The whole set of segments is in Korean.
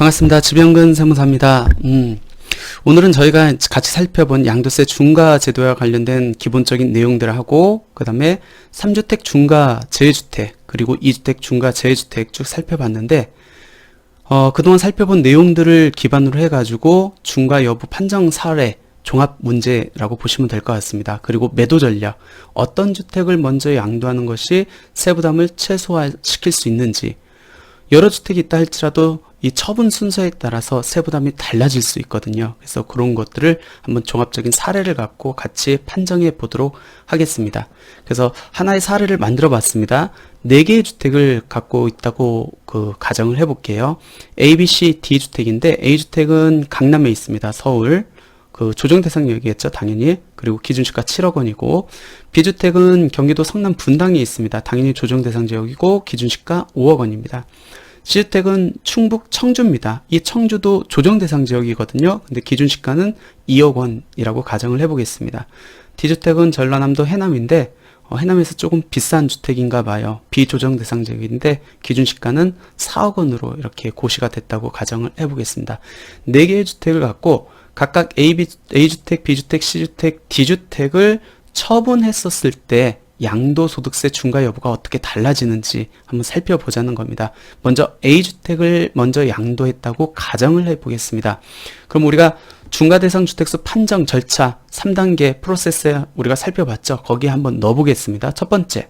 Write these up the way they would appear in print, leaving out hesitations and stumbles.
반갑습니다. 지병근 세무사입니다. 오늘은 저희가 같이 살펴본 양도세 중과 제도와 관련된 기본적인 내용들을 하고, 그 다음에 3주택 중과 재주택, 그리고 2주택 중과 재주택 쭉 살펴봤는데, 그동안 살펴본 내용들을 기반으로 해가지고 중과 여부 판정 사례, 종합 문제라고 보시면 될 것 같습니다. 그리고 매도 전략, 어떤 주택을 먼저 양도하는 것이 세부담을 최소화시킬 수 있는지, 여러 주택이 있다 할지라도 이 처분 순서에 따라서 세부담이 달라질 수 있거든요. 그래서 그런 것들을 한번 종합적인 사례를 갖고 같이 판정해 보도록 하겠습니다. 그래서 하나의 사례를 만들어 봤습니다. 4개의 주택을 갖고 있다고 가정을 해볼게요. A, B, C, D 주택인데 A주택은 강남에 있습니다. 서울. 조정 대상역이겠죠, 당연히. 그리고 기준시가 7억 원이고, B주택은 경기도 성남 분당에 있습니다. 당연히 조정 대상 지역이고, 기준시가 5억 원입니다. C주택은 충북 청주입니다. 이 청주도 조정 대상 지역이거든요. 근데 기준시가는 2억 원이라고 가정을 해보겠습니다. D주택은 전라남도 해남인데, 해남에서 조금 비싼 주택인가 봐요. 비조정 대상 지역인데 기준시가는 4억 원으로 이렇게 고시가 됐다고 가정을 해보겠습니다. 4개의 주택을 갖고 각각 A주택, B주택, C주택, D주택을 처분했었을 때 양도소득세 중과 여부가 어떻게 달라지는지 한번 살펴보자는 겁니다. 먼저 A주택을 먼저 양도했다고 가정을 해보겠습니다. 그럼 우리가 중과대상주택수 판정 절차 3단계 프로세스 우리가 살펴봤죠. 거기에 한번 넣어보겠습니다. 첫 번째,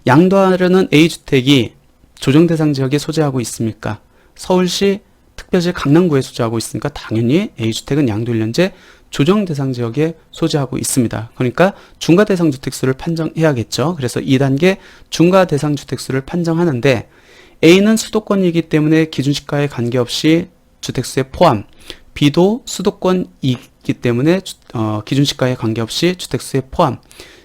양도하려는 A주택이 조정대상지역에 소재하고 있습니까? 서울시 특별시 강남구에 소재하고 있으니까 당연히 A주택은 양도 1년제 조정대상지역에 소재하고 있습니다. 그러니까 중과대상주택수를 판정해야겠죠. 그래서 2단계 중과대상주택수를 판정하는데 A는 수도권이기 때문에 기준시가에 관계없이 주택수에 포함, B도 수도권이기 때문에 기준시가에 관계없이 주택수에 포함,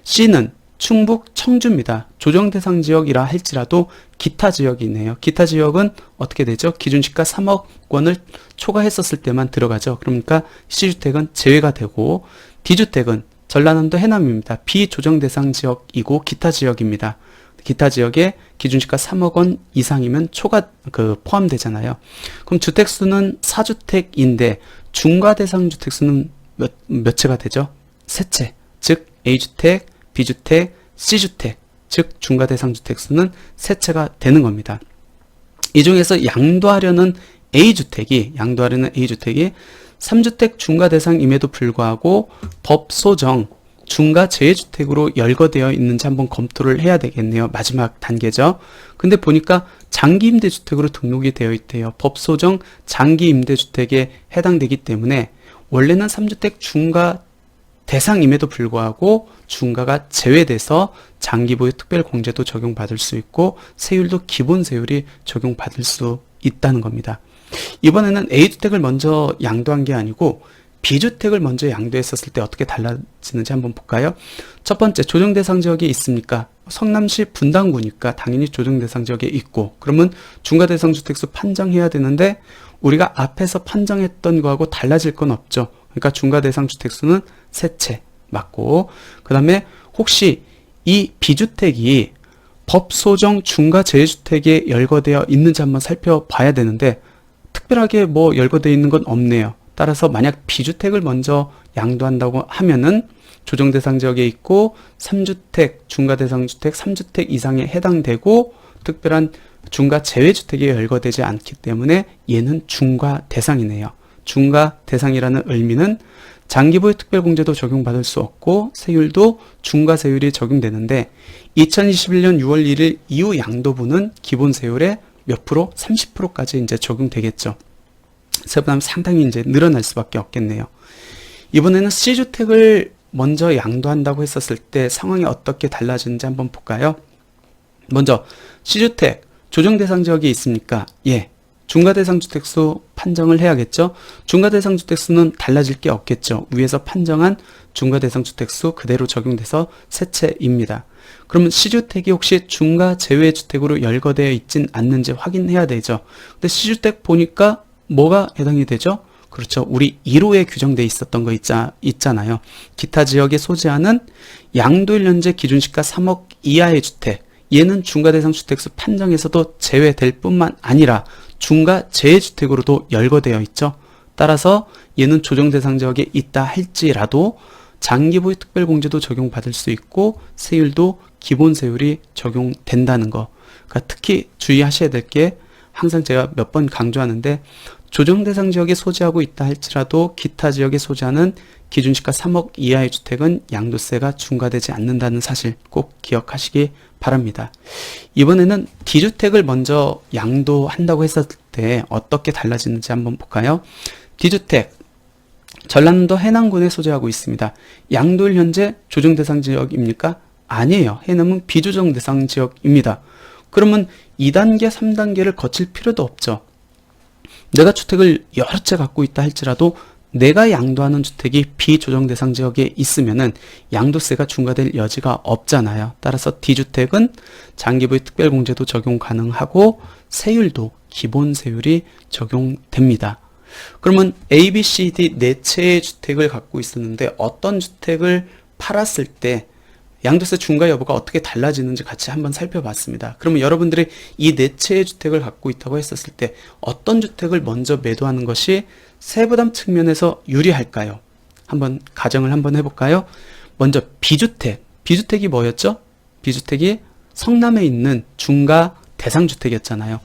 C는 충북 청주입니다. 조정대상 지역이라 할지라도 기타 지역이네요. 기타 지역은 어떻게 되죠? 기준시가 3억 원을 초과했었을 때만 들어가죠. 그러니까 C주택은 제외가 되고, D주택은 전라남도 해남입니다. 비조정대상 지역이고 기타 지역입니다. 기타 지역에 기준시가 3억 원 이상이면 포함되잖아요. 그럼 주택수는 4주택인데 중과대상 주택수는 몇 채가 되죠? 3채. 즉 A주택, B주택, C주택, 즉 중과대상주택수는 3채가 되는 겁니다. 이 중에서 양도하려는 A주택이 3주택 중과대상임에도 불구하고 법소정 중과재주택으로 열거되어 있는지 한번 검토를 해야 되겠네요. 마지막 단계죠. 근데 보니까 장기임대주택으로 등록이 되어 있대요. 법소정 장기임대주택에 해당되기 때문에 원래는 3주택 중과 대상임에도 불구하고 중과가 제외돼서 장기보유 특별공제도 적용받을 수 있고 세율도 기본 세율이 적용받을 수 있다는 겁니다. 이번에는 A주택을 먼저 양도한 게 아니고 B주택을 먼저 양도했었을 때 어떻게 달라지는지 한번 볼까요? 첫 번째, 조정대상 지역에 있습니까? 성남시 분당구니까 당연히 조정대상 지역에 있고, 그러면 중과대상주택수 판정해야 되는데 우리가 앞에서 판정했던 거하고 달라질 건 없죠. 그러니까 중과대상주택수는 3채 맞고, 그 다음에 혹시 이 B주택이 법소정 중과재주택에 열거되어 있는지 한번 살펴봐야 되는데 특별하게 열거되어 있는 건 없네요. 따라서 만약 B주택을 먼저 양도한다고 하면은 조정대상 지역에 있고 3주택, 중과대상주택 3주택 이상에 해당되고 특별한 중과재외주택에 열거되지 않기 때문에 얘는 중과대상이네요. 중과대상이라는 의미는 장기보유 특별공제도 적용받을 수 없고 세율도 중과세율이 적용되는데 2021년 6월 1일 이후 양도분은 기본세율의 몇 프로? 30%까지 이제 적용되겠죠. 세부담이 상당히 이제 늘어날 수밖에 없겠네요. 이번에는 C주택을 먼저 양도한다고 했었을 때 상황이 어떻게 달라지는지 한번 볼까요? 먼저 C주택 조정대상 지역이 있습니까? 예. 중과대상주택수 판정을 해야겠죠. 중과대상주택수는 달라질 게 없겠죠. 위에서 판정한 중과대상주택수 그대로 적용돼서 3채입니다. 그러면 C주택이 혹시 중과재외주택으로 열거되어 있진 않는지 확인해야 되죠. 근데 C주택 보니까 뭐가 해당이 되죠? 그렇죠. 우리 1호에 규정되어 있었던 거 있잖아요. 기타 지역에 소재하는 양도 1년제 기준시가 3억 이하의 주택, 얘는 중과대상 주택수 판정에서도 제외될 뿐만 아니라 중과 재주택으로도 열거되어 있죠. 따라서 얘는 조정 대상 지역에 있다 할지라도 장기 보유 특별공제도 적용받을 수 있고 세율도 기본 세율이 적용된다는 거. 그러니까 특히 주의하셔야 될 게 항상 제가 몇 번 강조하는데 조정 대상 지역에 소지하고 있다 할지라도 기타 지역에 소지하는 기준시가 3억 이하의 주택은 양도세가 중과되지 않는다는 사실 꼭 기억하시기 바랍니다. 이번에는 D주택을 먼저 양도한다고 했을 때 어떻게 달라지는지 한번 볼까요? D주택 전라남도 해남군에 소재하고 있습니다. 양도일 현재 조정 대상 지역입니까? 아니에요. 해남은 비조정 대상 지역입니다. 그러면 2단계, 3단계를 거칠 필요도 없죠. 내가 주택을 여러 채 갖고 있다 할지라도 내가 양도하는 주택이 비조정 대상 지역에 있으면은 양도세가 중과될 여지가 없잖아요. 따라서 D주택은 장기보유 특별공제도 적용 가능하고 세율도 기본 세율이 적용됩니다. 그러면 A, B, C, D 네 채의 주택을 갖고 있었는데 어떤 주택을 팔았을 때 양도세 중과 여부가 어떻게 달라지는지 같이 한번 살펴봤습니다. 그러면 여러분들이 이 네 채의 주택을 갖고 있다고 했었을 때 어떤 주택을 먼저 매도하는 것이 세부담 측면에서 유리할까요? 한번 가정을 한번 해볼까요? 먼저 B주택. B주택이 뭐였죠? B주택이 성남에 있는 중과 대상주택이었잖아요.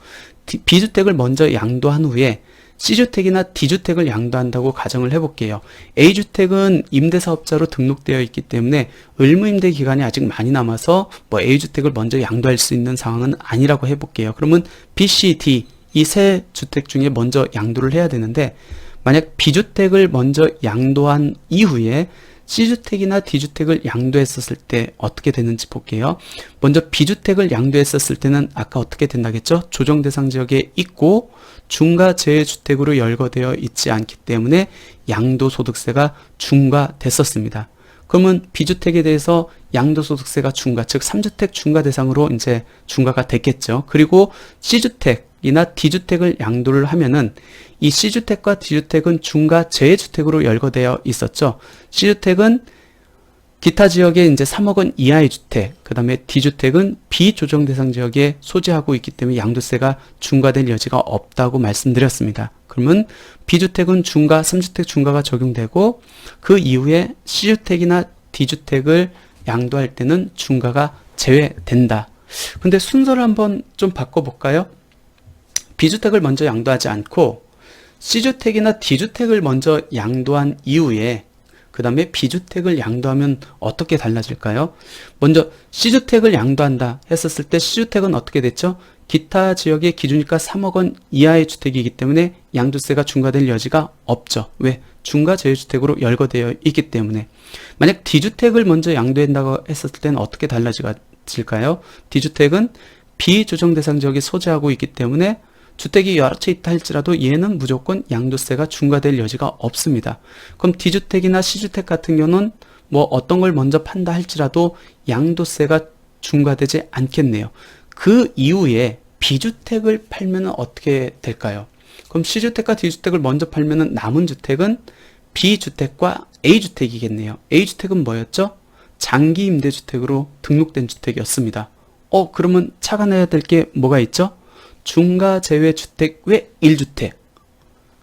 B주택을 먼저 양도한 후에 C주택이나 D주택을 양도한다고 가정을 해볼게요. A주택은 임대사업자로 등록되어 있기 때문에 의무임대 기간이 아직 많이 남아서 A주택을 먼저 양도할 수 있는 상황은 아니라고 해볼게요. 그러면 B, C, D 이 세 주택 중에 먼저 양도를 해야 되는데 만약 B주택을 먼저 양도한 이후에 C주택이나 D주택을 양도했었을 때 어떻게 되는지 볼게요. 먼저 B주택을 양도했었을 때는 아까 어떻게 된다겠죠? 조정 대상 지역에 있고 중과 재주택으로 열거되어 있지 않기 때문에 양도소득세가 중과됐었습니다. 그러면 B주택에 대해서 양도소득세가 중과, 즉 3주택 중과 대상으로 이제 중과가 됐겠죠. 그리고 C주택이나 D주택을 양도를 하면은 이 C주택과 D주택은 중과 재주택으로 열거되어 있었죠. C주택은 기타 지역에 이제 3억 원 이하의 주택, 그 다음에 D주택은 비조정 대상 지역에 소지하고 있기 때문에 양도세가 중과될 여지가 없다고 말씀드렸습니다. 그러면 B주택은 중과, 3주택 중과가 적용되고 그 이후에 C주택이나 D주택을 양도할 때는 중과가 제외된다. 근데 순서를 한번 좀 바꿔볼까요? B주택을 먼저 양도하지 않고 C주택이나 D주택을 먼저 양도한 이후에 그 다음에 B주택을 양도하면 어떻게 달라질까요? 먼저 C주택을 양도한다 했었을 때 C주택은 어떻게 됐죠? 기타 지역의 기준이가 3억 원 이하의 주택이기 때문에 양도세가 중과될 여지가 없죠. 왜? 중과 재주택으로 열거되어 있기 때문에. 만약 D주택을 먼저 양도한다고 했었을 때는 어떻게 달라질까요? D주택은 비조정 대상 지역에 소지하고 있기 때문에 주택이 여러 채 있다 할지라도 얘는 무조건 양도세가 중과될 여지가 없습니다. 그럼 D주택이나 C주택 같은 경우는 뭐 어떤 걸 먼저 판다 할지라도 양도세가 중과되지 않겠네요. 그 이후에 B주택을 팔면 어떻게 될까요? 그럼 C주택과 D주택을 먼저 팔면 남은 주택은 B주택과 A주택이겠네요. A주택은 뭐였죠? 장기 임대주택으로 등록된 주택이었습니다. 그러면 착안해야 될 게 뭐가 있죠? 중과 제외 주택 외 1주택.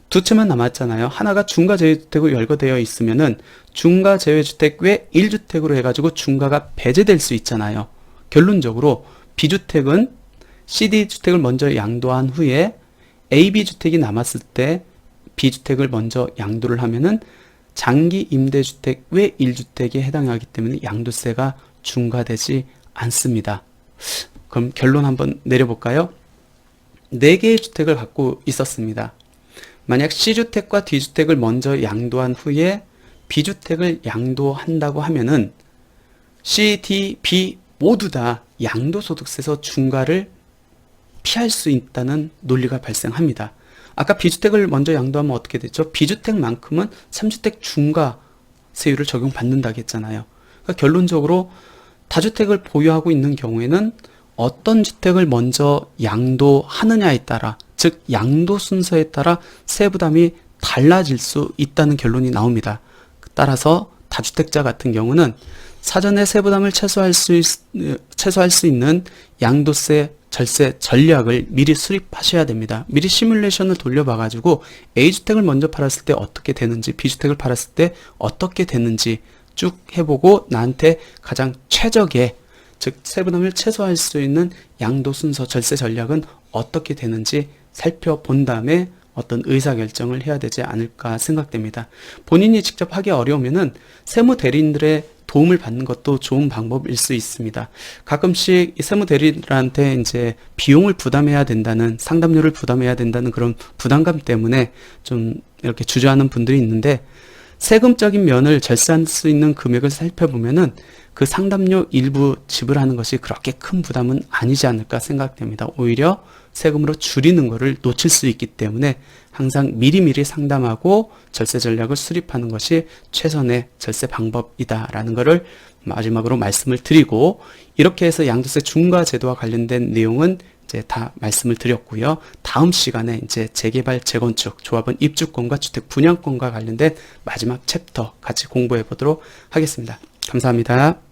두 채만 남았잖아요. 하나가 중과 제외 주택으로 열거되어 있으면은 중과 제외 주택 외 1주택으로 해가지고 중과가 배제될 수 있잖아요. 결론적으로 B주택은 CD주택을 먼저 양도한 후에 AB주택이 남았을 때 B주택을 먼저 양도를 하면은 장기 임대주택 외 1주택에 해당하기 때문에 양도세가 중과되지 않습니다. 그럼 결론 한번 내려볼까요? 4개의 주택을 갖고 있었습니다. 만약 C주택과 D주택을 먼저 양도한 후에 B주택을 양도한다고 하면은 C, D, B 모두 다 양도소득세에서 중과를 피할 수 있다는 논리가 발생합니다. 아까 B주택을 먼저 양도하면 어떻게 됐죠? B주택만큼은 3주택 중과 세율을 적용받는다고 했잖아요. 그러니까 결론적으로 다주택을 보유하고 있는 경우에는 어떤 주택을 먼저 양도하느냐에 따라, 즉 양도 순서에 따라 세부담이 달라질 수 있다는 결론이 나옵니다. 따라서 다주택자 같은 경우는 사전에 세부담을 최소화할 수 있는 양도세 절세 전략을 미리 수립하셔야 됩니다. 미리 시뮬레이션을 돌려봐가지고 A주택을 먼저 팔았을 때 어떻게 되는지, B주택을 팔았을 때 어떻게 되는지 쭉 해보고 나한테 가장 최적의, 즉 세분함을 최소화할 수 있는 양도 순서 절세 전략은 어떻게 되는지 살펴본 다음에 어떤 의사결정을 해야 되지 않을까 생각됩니다. 본인이 직접 하기 어려우면은 세무 대리인들의 도움을 받는 것도 좋은 방법일 수 있습니다. 가끔씩 이 세무 대리인들한테 이제 비용을 부담해야 된다는, 상담료를 부담해야 된다는 그런 부담감 때문에 좀 이렇게 주저하는 분들이 있는데, 세금적인 면을 절세할 수 있는 금액을 살펴보면은 그 상담료 일부 지불하는 것이 그렇게 큰 부담은 아니지 않을까 생각됩니다. 오히려 세금으로 줄이는 것을 놓칠 수 있기 때문에 항상 미리미리 상담하고 절세 전략을 수립하는 것이 최선의 절세 방법이다라는 것을 마지막으로 말씀을 드리고, 이렇게 해서 양도세 중과 제도와 관련된 내용은 이제 다 말씀을 드렸고요. 다음 시간에 이제 재개발, 재건축, 조합원 입주권과 주택 분양권과 관련된 마지막 챕터 같이 공부해 보도록 하겠습니다. 감사합니다.